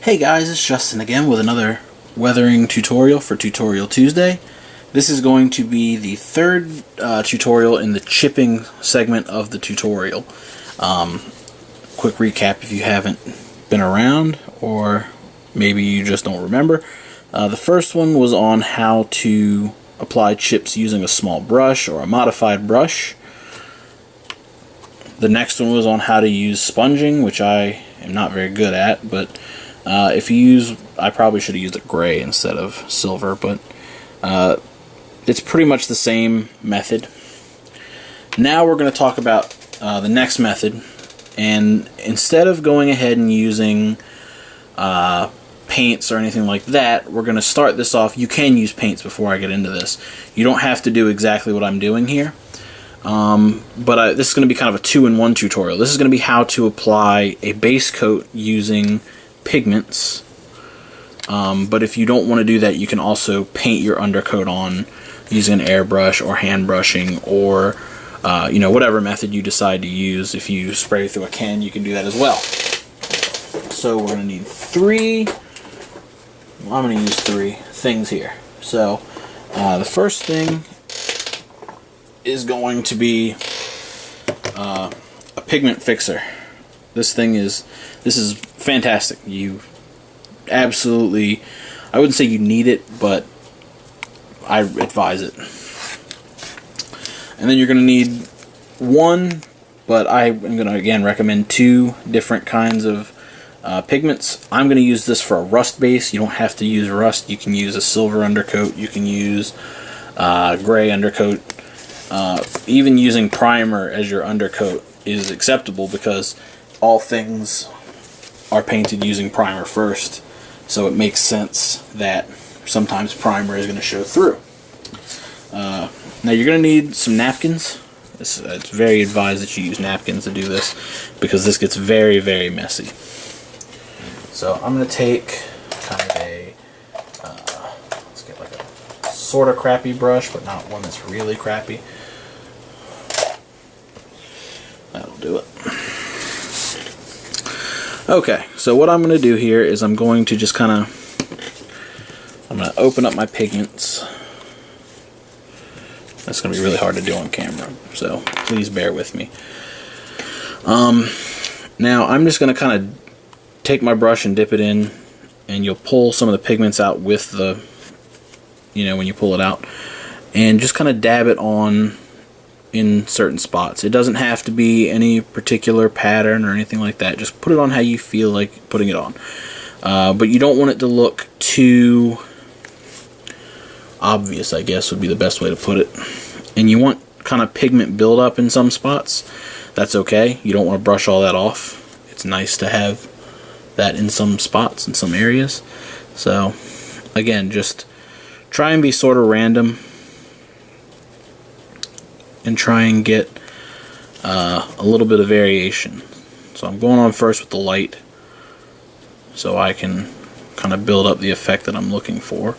Hey guys, it's Justin again with another weathering tutorial for Tutorial Tuesday. This is going to be the third tutorial in the chipping segment of the tutorial. Quick recap if you haven't been around or maybe you just don't remember. The first one was on how to apply chips using a small brush or a modified brush. The next one was on how to use sponging, which I am not very good at, but if you use, I probably should have used a gray instead of silver, but it's pretty much the same method. Now we're going to talk about the next method, and instead of going ahead and using paints or anything like that, we're going to start this off. You can use paints before I get into this. You don't have to do exactly what I'm doing here. But this is going to be kind of a two-in-one tutorial. This is going to be how to apply a base coat using pigments. But if you don't want to do that, you can also paint your undercoat on using an airbrush or hand brushing or whatever method you decide to use. If you spray through a can, you can do that as well. So we're going to need I'm going to use three things here. So the first thing is going to be a pigment fixer. This is fantastic. You absolutely, I wouldn't say you need it, but I advise it. And then you're going to need one, but I am going to again recommend two different kinds of pigments. I'm going to use this for a rust base. You don't have to use rust. You can use a silver undercoat. You can use gray undercoat. Even using primer as your undercoat is acceptable because all things are painted using primer first, so it makes sense that sometimes primer is going to show through. Now you're going to need some napkins. It's very advised that you use napkins to do this because this gets very, very messy. So I'm going to take kind of a let's get like a sort of crappy brush, but not one that's really crappy. That'll do it. Okay, so what I'm going to do here is I'm going to just I'm going to open up my pigments. That's going to be really hard to do on camera, so please bear with me. Now I'm just going to kind of take my brush and dip it in, and you'll pull some of the pigments out with the, when you pull it out, and just kind of dab it on in certain spots. It doesn't have to be any particular pattern or anything like that. Just put it on how you feel like putting it on. But you don't want it to look too obvious, I guess would be the best way to put it. And you want kind of pigment buildup in some spots. That's okay. You don't want to brush all that off. It's nice to have that in some spots, in some areas. So again, just try and be sort of random and try and get a little bit of variation. So I'm going on first with the light so I can kind of build up the effect that I'm looking for.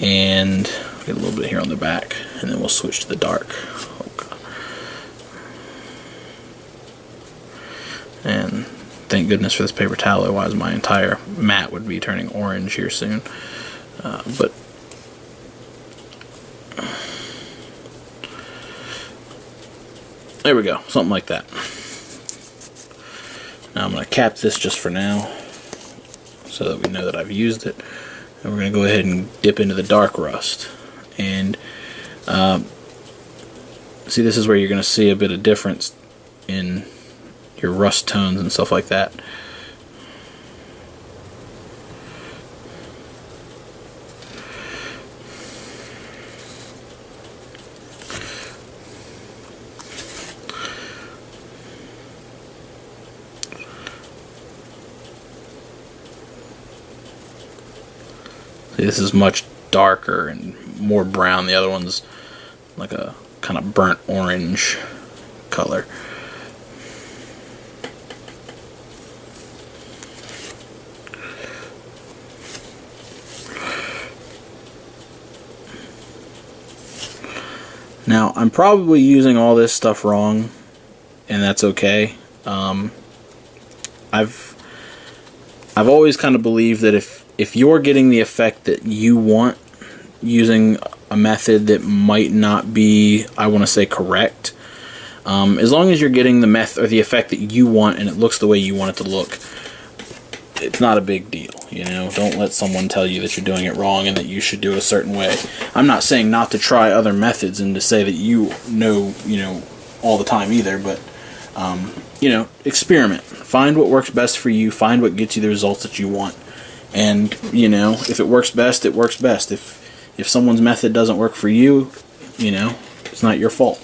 And get a little bit here on the back, and then we'll switch to the dark. Okay. And thank goodness for this paper towel, otherwise my entire mat would be turning orange here soon. But there we go, something like that. Now I'm going to cap this just for now so that we know that I've used it. And we're going to go ahead and dip into the dark rust. And see, this is where you're going to see a bit of difference in your rust tones and stuff like that. This is much darker and more brown. The other one's like a kind of burnt orange color. Now, I'm probably using all this stuff wrong, and that's okay. I've always kind of believed that if you're getting the effect that you want using a method that might not be, I want to say, correct, as long as you're getting the method or the effect that you want and it looks the way you want it to look, it's not a big deal. You know, don't let someone tell you that you're doing it wrong and that you should do it a certain way. I'm not saying not to try other methods and to say that you know all the time either, but you know, experiment. Find what works best for you. Find what gets you the results that you want. And, you know, if it works best, it works best. If someone's method doesn't work for you, you know, it's not your fault.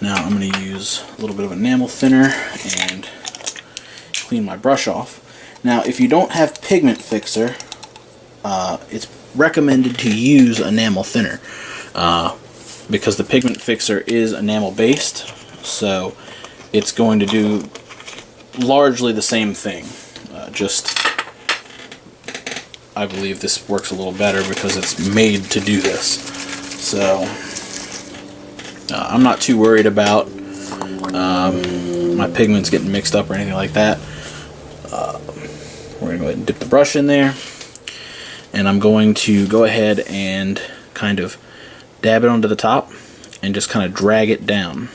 Now I'm going to use a little bit of enamel thinner and clean my brush off. Now, if you don't have pigment fixer, it's recommended to use enamel thinner because the pigment fixer is enamel based, so it's going to do largely the same thing. Just I believe this works a little better because it's made to do this. So I'm not too worried about my pigments getting mixed up or anything like that. We're going to go ahead and dip the brush in there, and I'm going to go ahead and kind of dab it onto the top and just kind of drag it down.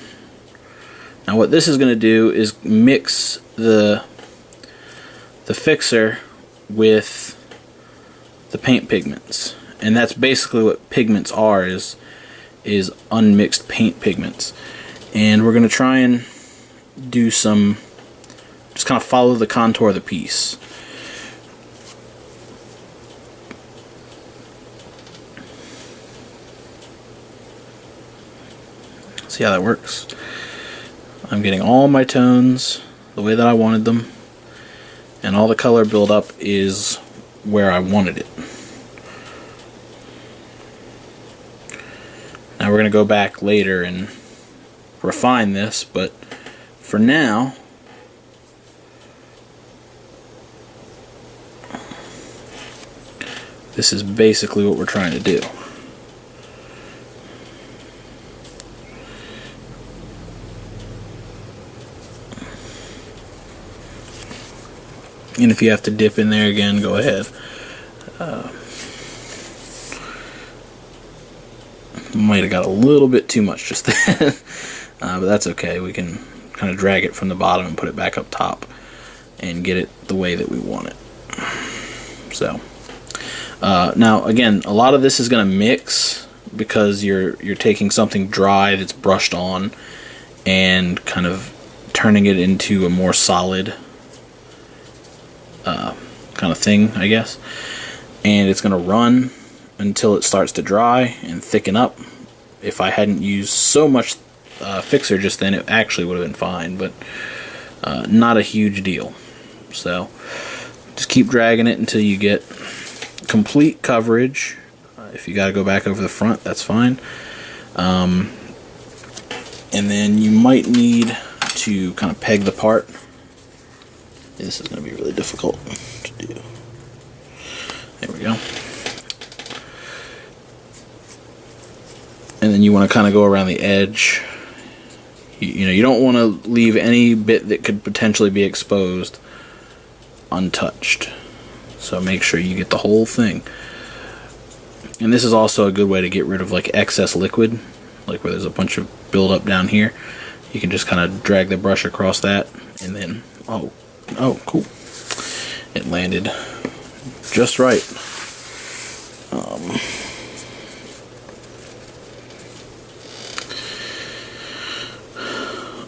Now what this is going to do is mix the fixer with the paint pigments, and that's basically what pigments are, is unmixed paint pigments. And we're going to try and do some, just kind of follow the contour of the piece. See how that works? I'm getting all my tones the way that I wanted them, and all the color buildup is where I wanted it. Now we're going to go back later and refine this, but for now, this is basically what we're trying to do. And if you have to dip in there again, go ahead. Might have got a little bit too much just then, but that's okay. We can kind of drag it from the bottom and put it back up top and get it the way that we want it. So now again, a lot of this is going to mix because you're taking something dry that's brushed on and kind of turning it into a more solid kind of thing, I guess. And it's going to run until it starts to dry and thicken up. If I hadn't used so much fixer just then, it actually would have been fine, but not a huge deal. So just keep dragging it until you get complete coverage. If you got to go back over the front, that's fine. And then you might need to kind of peg the part. This is going to be really difficult to do. There we go. And then you want to kind of go around the edge. You know, you don't want to leave any bit that could potentially be exposed untouched. So make sure you get the whole thing. And this is also a good way to get rid of like excess liquid, like where there's a bunch of buildup down here. You can just kind of drag the brush across that, and then oh cool, it landed just right.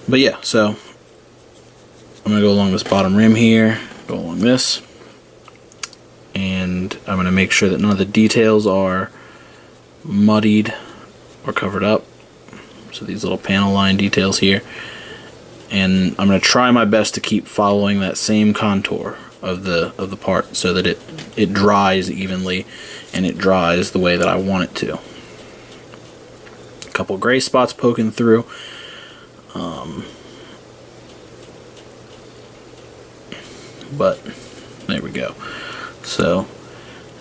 But yeah, so I'm going to go along this bottom rim here, go along this, and I'm going to make sure that none of the details are muddied or covered up. So these little panel line details here. And I'm going to try my best to keep following that same contour of the part so that it dries evenly and it dries the way that I want it to. A couple gray spots poking through. But there we go. So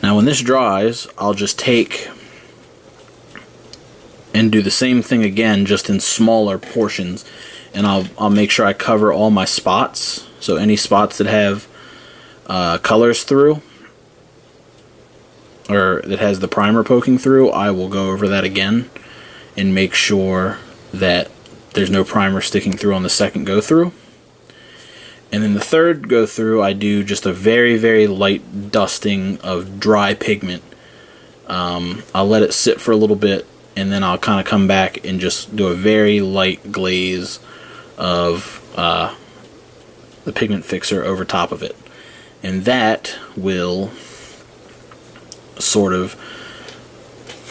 now when this dries, I'll just take and do the same thing again, just in smaller portions, and I'll make sure I cover all my spots. So any spots that have colors through, or that has the primer poking through, I will go over that again and make sure that there's no primer sticking through on the second go through. And then the third go through, I do just a very, very light dusting of dry pigment. I'll let it sit for a little bit, and then I'll kind of come back and just do a very light glaze of the pigment fixer over top of it. And that will sort of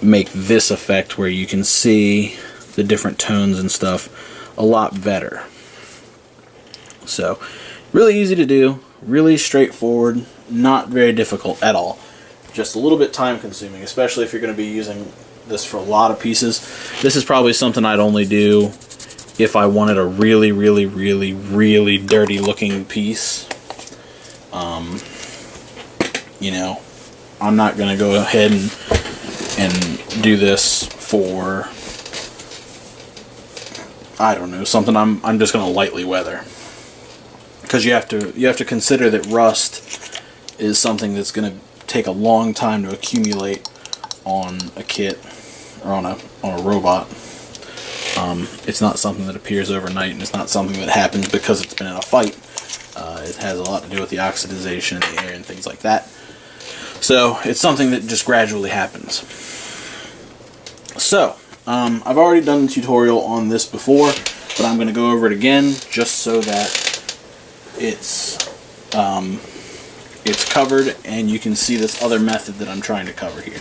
make this effect where you can see the different tones and stuff a lot better. So, really easy to do, really straightforward, not very difficult at all. Just a little bit time consuming, especially if you're going to be using this for a lot of pieces. This is probably something I'd only do if I wanted a really, really, really, really dirty looking piece. You know, I'm not going to go ahead and do this for, I don't know, something I'm just going to lightly weather. Because you have to consider that rust is something that's going to take a long time to accumulate on a kit or on a robot. It's not something that appears overnight, and it's not something that happens because it's been in a fight. It has a lot to do with the oxidization in the air and things like that. So it's something that just gradually happens. So I've already done the tutorial on this before, but I'm going to go over it again just so that it's covered and you can see this other method that I'm trying to cover here.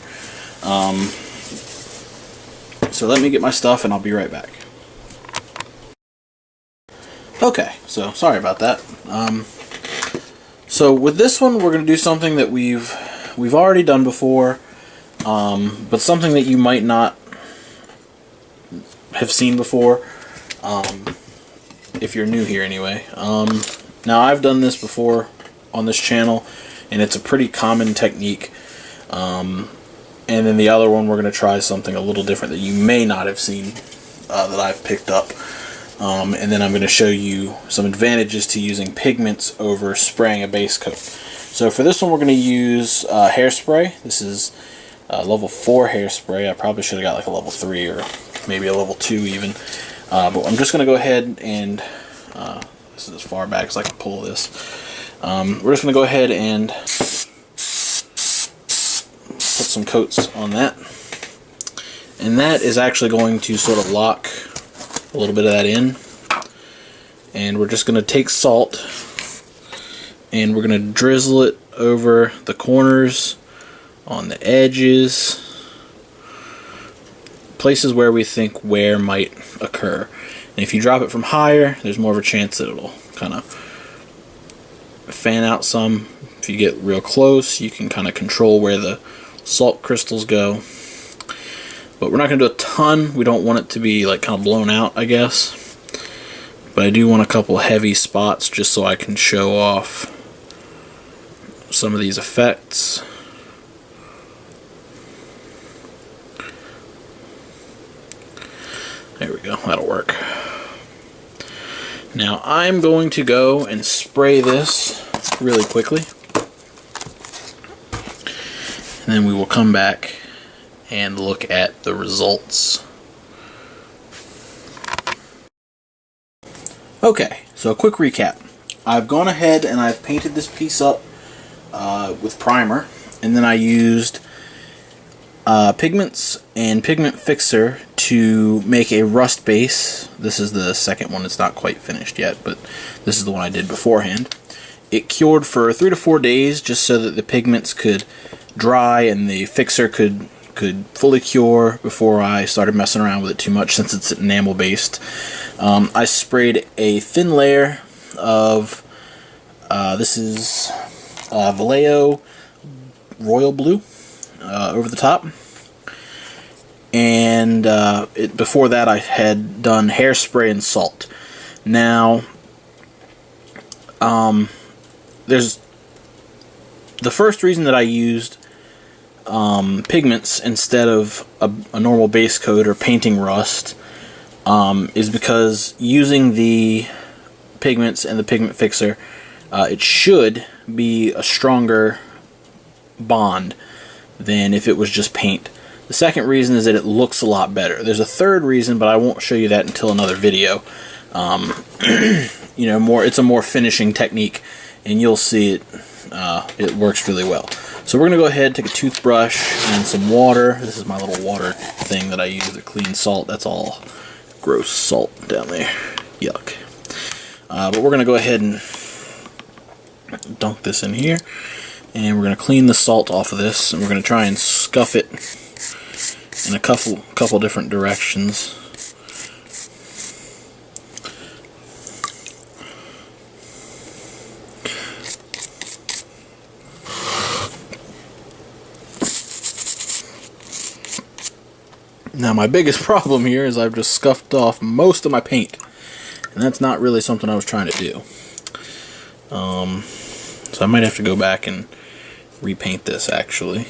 So let me get my stuff and I'll be right back. Okay, so sorry about that. So with this one, we're going to do something that we've already done before, but something that you might not have seen before, if you're new here anyway. Now I've done this before on this channel, and it's a pretty common technique. And then the other one, we're going to try something a little different that you may not have seen that I've picked up. And then I'm going to show you some advantages to using pigments over spraying a base coat. So for this one, we're going to use hairspray. This is level 4 hairspray. I probably should have got like a level 3 or maybe a level 2 even. But I'm just going to go ahead and, this is as far back as I can pull this. We're just going to go ahead and put some coats on that. And that is actually going to sort of lock a little bit of that in. And we're just going to take salt and we're going to drizzle it over the corners, on the edges, places where we think wear might occur. And if you drop it from higher, there's more of a chance that it'll kind of fan out some. If you get real close, you can kind of control where the salt crystals go. But we're not going to do a ton. We don't want it to be like kind of blown out, I guess. But I do want a couple heavy spots just so I can show off some of these effects. There we go, that'll work. Now I'm going to go and spray this really quickly. And then we will come back and look at the results. Okay, so a quick recap. I've gone ahead and I've painted this piece up with primer, and then I used pigments and pigment fixer to make a rust base. This is the second one. It's not quite finished yet, but this is the one I did beforehand. It cured for 3 to 4 days just so that the pigments could dry and the fixer could fully cure before I started messing around with it too much, since it's enamel based. I sprayed a thin layer of this is Vallejo Royal Blue over the top, and before that I had done hairspray and salt. Now there's the first reason that I used pigments instead of a normal base coat or painting rust is because using the pigments and the pigment fixer, it should be a stronger bond than if it was just paint. The second reason is that it looks a lot better. There's a third reason, but I won't show you that until another video. You know, it's a more finishing technique, and you'll see it. It works really well. So we're gonna go ahead, take a toothbrush and some water. This is my little water thing that I use to clean salt. That's all gross salt down there. Yuck. But we're gonna go ahead and dunk this in here, and we're gonna clean the salt off of this, and we're gonna try and scuff it in a couple different directions. Now my biggest problem here is I've just scuffed off most of my paint, and that's not really something I was trying to do. So I might have to go back and repaint this actually.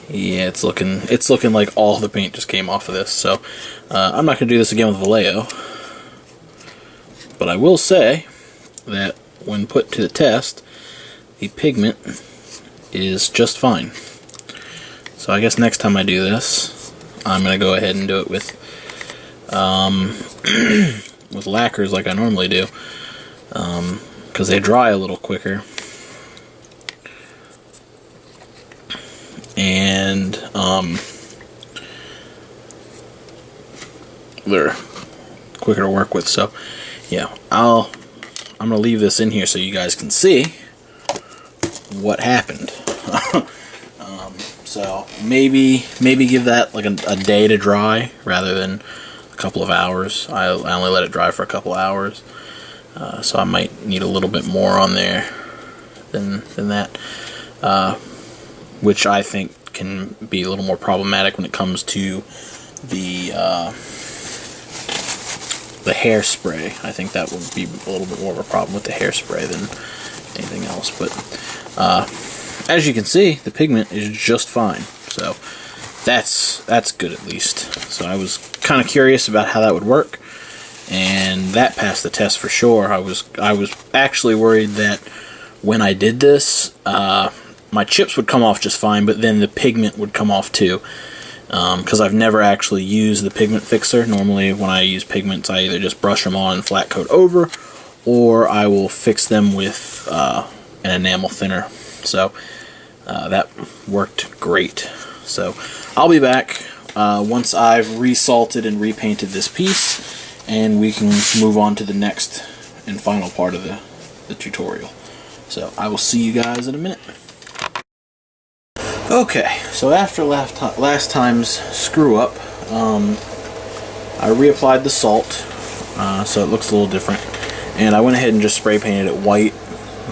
Yeah, it's looking like all the paint just came off of this. So I'm not going to do this again with Vallejo, but I will say that when put to the test, the pigment is just fine. So I guess next time I do this, I'm going to go ahead and do it with with lacquers like I normally do, because they dry a little quicker, and they're quicker to work with. So yeah, I'm going to leave this in here so you guys can see what happened. So maybe give that like a day to dry rather than a couple of hours. I only let it dry for a couple of hours, so I might need a little bit more on there than that, which I think can be a little more problematic when it comes to the hairspray. I think that would be a little bit more of a problem with the hairspray than anything else, but as you can see, the pigment is just fine, so that's good at least. So I was kind of curious about how that would work, and that passed the test for sure. I was actually worried that when I did this, my chips would come off just fine, but then the pigment would come off too, because I've never actually used the pigment fixer. Normally when I use pigments, I either just brush them on and flat coat over, or I will fix them with an enamel thinner. So that worked great. So I'll be back once I've resalted and repainted this piece, and we can move on to the next and final part of the tutorial. So I will see you guys in a minute. Okay, so after last time's screw up, I reapplied the salt, so it looks a little different, and I went ahead and just spray painted it white.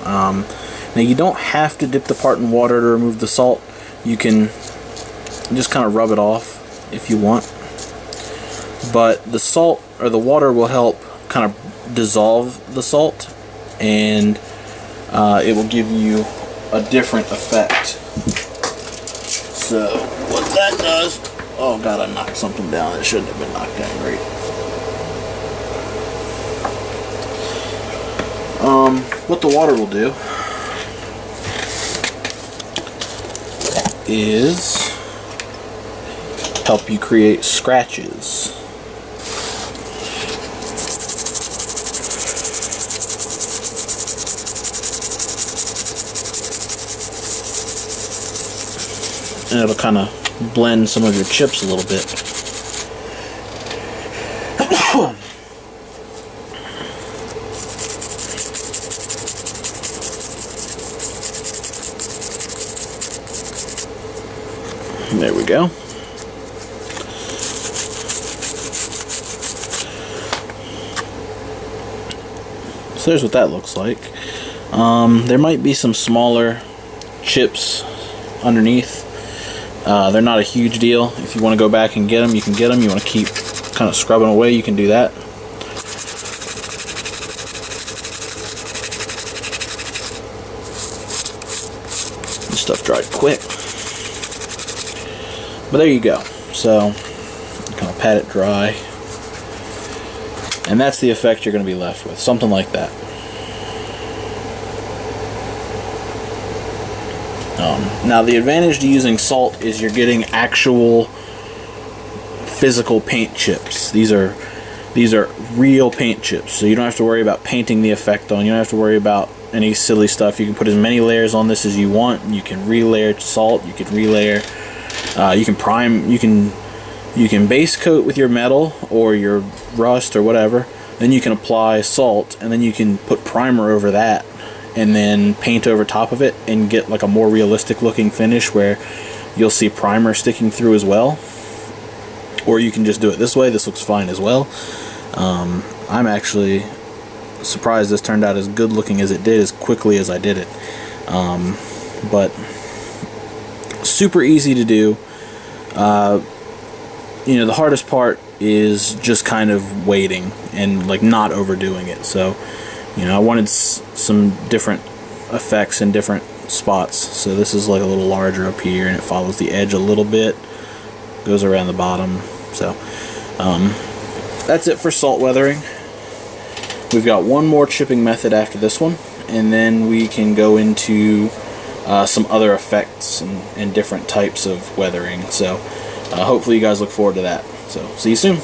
Now you don't have to dip the part in water to remove the salt. You can just kind of rub it off if you want. But the salt or the water will help kind of dissolve the salt, and it will give you a different effect. So what that does, oh god, I knocked something down that shouldn't have been knocked down. Great. What the water will do is help you create scratches. And it'll kind of blend some of your chips a little bit. There we go. So there's what that looks like. There might be some smaller chips underneath. They're not a huge deal. If you want to go back and get them, you can get them. You want to keep kind of scrubbing away, you can do that. This stuff dried quick. But there you go. So kind of pat it dry. And that's the effect you're going to be left with, something like that. Now the advantage to using salt is you're getting actual physical paint chips. These are real paint chips, so you don't have to worry about painting the effect on. You don't have to worry about any silly stuff. You can put as many layers on this as you want. You can relayer salt. You can relayer. You can prime. You can base coat with your metal or your rust or whatever. Then you can apply salt, and then you can put primer over that, and then paint over top of it, and get like a more realistic looking finish where you'll see primer sticking through as well. Or you can just do it this way. This looks fine as well. I'm actually surprised this turned out as good looking as it did, as quickly as I did it. But super easy to do. The hardest part is just kind of waiting and like not overdoing it. So, I wanted some different effects in different spots. So this is like a little larger up here, and it follows the edge a little bit, goes around the bottom. So that's it for salt weathering. We've got one more chipping method after this one, and then we can go into some other effects and different types of weathering. So hopefully you guys look forward to that. So see you soon.